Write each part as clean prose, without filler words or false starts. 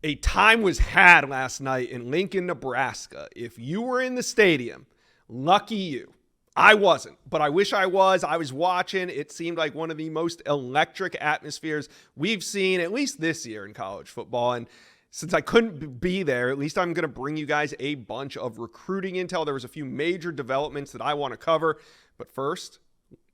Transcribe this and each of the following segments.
A time was had last night in Lincoln, Nebraska. If you were in the stadium, lucky you. I wasn't, but I wish I was. I was watching. It seemed like one of the most electric atmospheres we've seen, at least this year in college football. And since I couldn't be there, at least I'm going to bring you guys a bunch of recruiting intel. There was a few major developments that I want to cover. But first,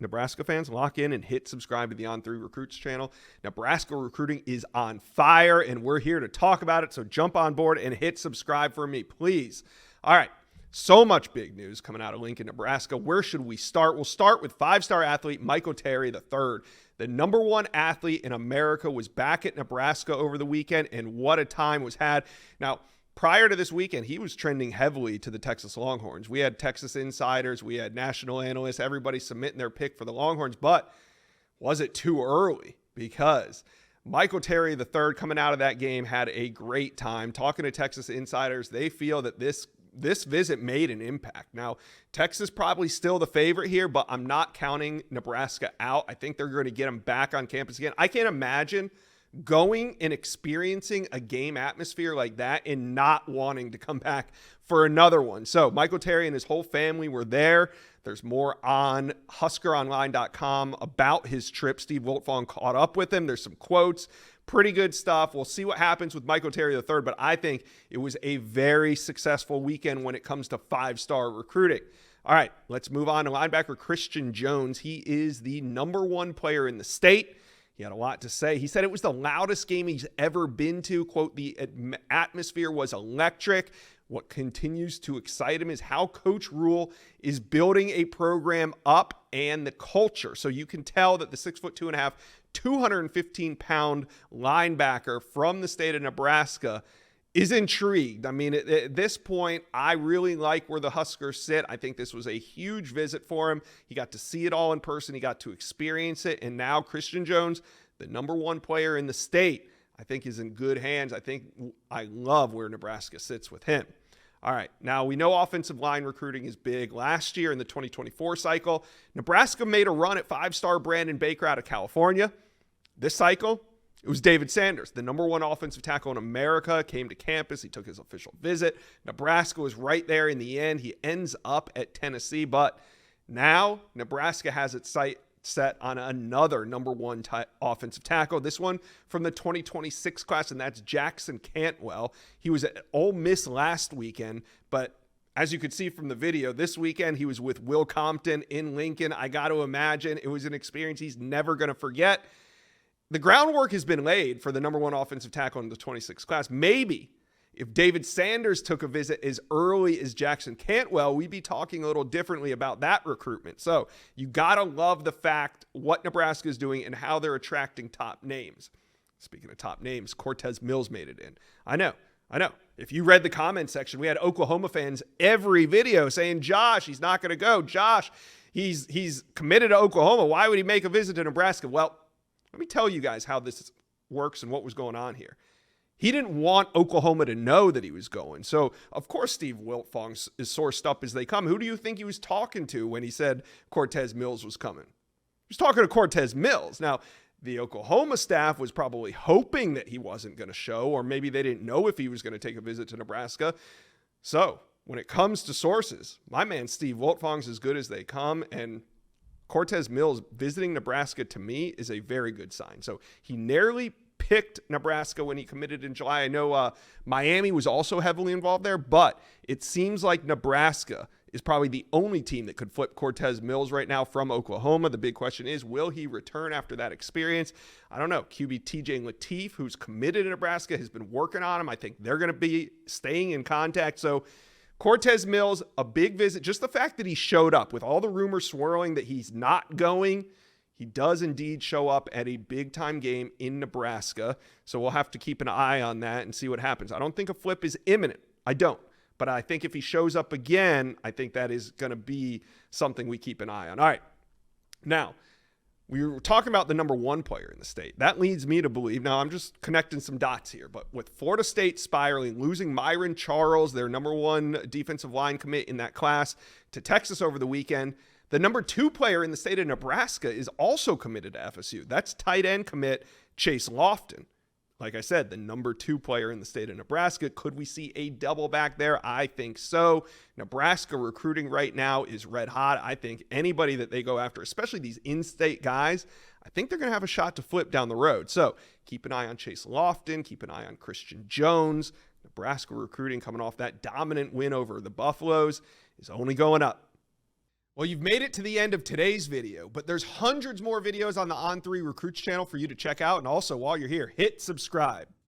Nebraska fans, lock in and hit subscribe to the On3 Recruits channel. Nebraska recruiting is on fire, and we're here to talk about it. So jump on board and hit subscribe for me, please. All right. So much big news coming out of Lincoln, Nebraska. Where should we start? We'll start with five-star athlete Michael Terry III. The number one athlete in America was back at Nebraska over the weekend, and what a time was had. Now, prior to this weekend, he was trending heavily to the Texas Longhorns. We had Texas insiders, we had national analysts, everybody submitting their pick for the Longhorns, but was it too early? Because Michael Terry III coming out of that game had a great time. Talking to Texas insiders, they feel that this visit made an impact. Now, Texas probably still the favorite here, but I'm not counting Nebraska out. I think they're going to get them back on campus again. I can't imagine going and experiencing a game atmosphere like that and not wanting to come back for another one. So Michael Terry and his whole family were there. There's more on HuskerOnline.com about his trip. Steve Wiltfong caught up with him. There's some quotes. Pretty good stuff. We'll see what happens with Michael Terry III, but I think it was a very successful weekend when it comes to five-star recruiting. All right, let's move on to linebacker Christian Jones. He is the number one player in the state. He had a lot to say. He said it was the loudest game he's ever been to. Quote, the atmosphere was electric. What continues to excite him is how Coach Rule is building a program up and the culture. So you can tell that the 6'2.5", 215-pound linebacker from the state of Nebraska is intrigued. I mean, at this point, I really like where the Huskers sit. I think this was a huge visit for him. He got to see it all in person. He got to experience it. And now Christian Jones, the number one player in the state, I think is in good hands. I love where Nebraska sits with him. All right, now we know offensive line recruiting is big. Last year in the 2024 cycle, Nebraska made a run at five-star Brandon Baker out of California. This cycle, it was David Sanders, the number one offensive tackle in America, came to campus. He took his official visit. Nebraska was right there in the end. He ends up at Tennessee, but now Nebraska has its sight set on another number one offensive tackle. This one from the 2026 class, and that's Jackson Cantwell. He was at Ole Miss last weekend, but as you could see from the video, this weekend he was with Will Compton in Lincoln. I got to imagine it was an experience he's never going to forget. The groundwork has been laid for the number one offensive tackle in the 26 class. Maybe if David Sanders took a visit as early as Jackson Cantwell, we'd be talking a little differently about that recruitment. So you got to love the fact what Nebraska is doing and how they're attracting top names. Speaking of top names, Cortez Mills made it in. I know. If you read the comment section, we had Oklahoma fans every video saying, Josh, he's not going to go. Josh, he's committed to Oklahoma. Why would he make a visit to Nebraska? Well, let me tell you guys how this works and what was going on here. He didn't want Oklahoma to know that he was going. So, of course, Steve Wiltfong is sourced up as they come. Who do you think he was talking to when he said Cortez Mills was coming? He was talking to Cortez Mills. Now, the Oklahoma staff was probably hoping that he wasn't going to show, or maybe they didn't know if he was going to take a visit to Nebraska. So, when it comes to sources, my man Steve Wiltfong's as good as they come, and Cortez Mills visiting Nebraska, to me, is a very good sign. So he narrowly picked Nebraska when he committed in July. I know Miami was also heavily involved there, but it seems like Nebraska is probably the only team that could flip Cortez Mills right now from Oklahoma. The big question is, will he return after that experience? I don't know. QB TJ Lateef, who's committed to Nebraska, has been working on him. I think they're going to be staying in contact. So Cortez Mills, a big visit. Just the fact that he showed up with all the rumors swirling that he's not going, he does indeed show up at a big-time game in Nebraska. So we'll have to keep an eye on that and see what happens. I don't think a flip is imminent. I don't. But I think if he shows up again, I think that is going to be something we keep an eye on. All right. Now, we were talking about the number one player in the state. That leads me to believe, now I'm just connecting some dots here, but with Florida State spiraling, losing Myron Charles, their number one defensive line commit in that class, to Texas over the weekend, the number two player in the state of Nebraska is also committed to FSU. That's tight end commit Chase Lofton. like I said, the number 2 player in the state of Nebraska. Could we see a double back there? I think so. Nebraska recruiting right now is red hot. I think anybody that they go after, especially these in-state guys, I think they're going to have a shot to flip down the road. So keep an eye on Chase Lofton. Keep an eye on Christian Jones. Nebraska recruiting coming off that dominant win over the Buffaloes is only going up. Well, you've made it to the end of today's video, but there's hundreds more videos on the On3 Recruits channel for you to check out. And also, while you're here, hit subscribe.